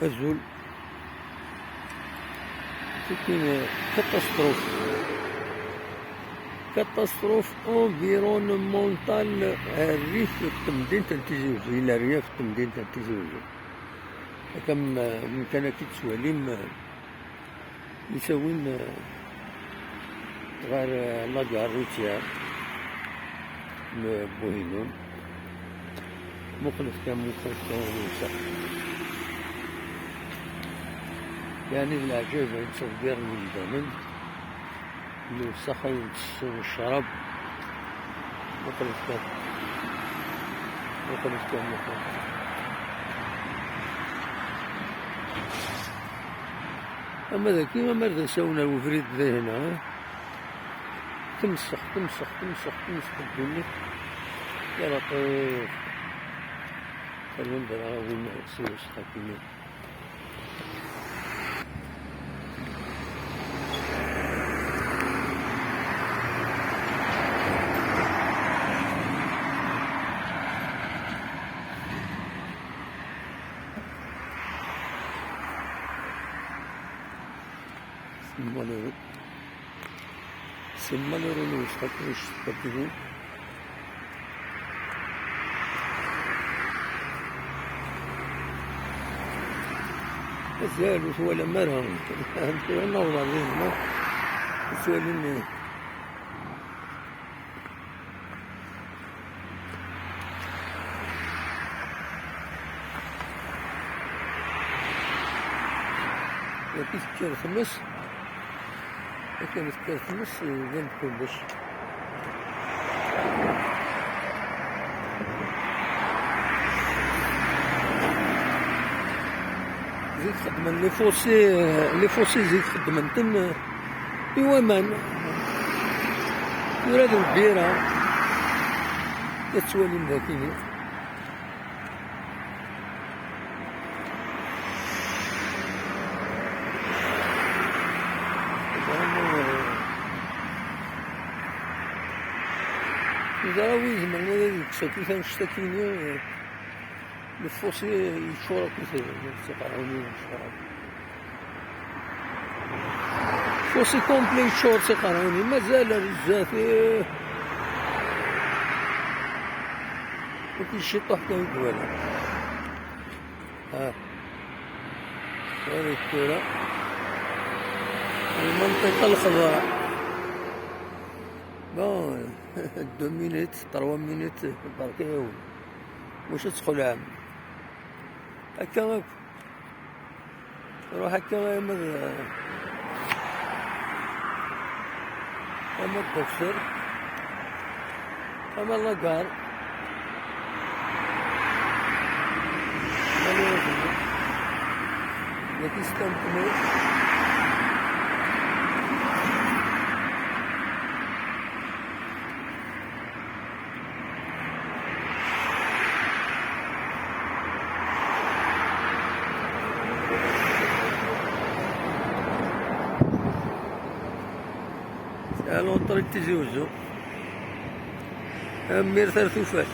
azul. كاين كاتاستروف انفيرونمونتال. الريف في مدينة تيزي وزو، إلا رياف في مدينة تيزي وزو. كم من كان كيتسواليم يساوين غير لاكار روتيار بوهينون مخلف كان وسط. يعني العجائب عند تصدير الولدان الوسخة والشراب مخلف كان. أما ذا كيما مرد نساونا الوفريد ذا هنا تمسخ الدنيا يا لطيف. المنظر هذا وين يصير وسخة كيما سمالورو وش تقدمون. زال ولا مرهم نوض عليهم سؤالين. كيف كان خمس كانت كنس بين كلش. زيد خدمن لي فوسي زيد خدمنتن بوامان وراد البيرة كتوالين ذاكيني. إذا وين زعما هذا كشاكي تنشتكيني الفوسي يشورك تيقراوني يشورك فوسي كومبلي يشور تيقراوني مازال بزاف وكل شي طاح كان يقولها. هذه الكرة المنطقة الخضراء. بون 2 مينيت 3 مينيت بركاو واش تدخل عام هكا روح هكا اما الدكتور اما لاكار لكن ستانتمي الون طريق تيزي وزو أمير ثلاث وفات.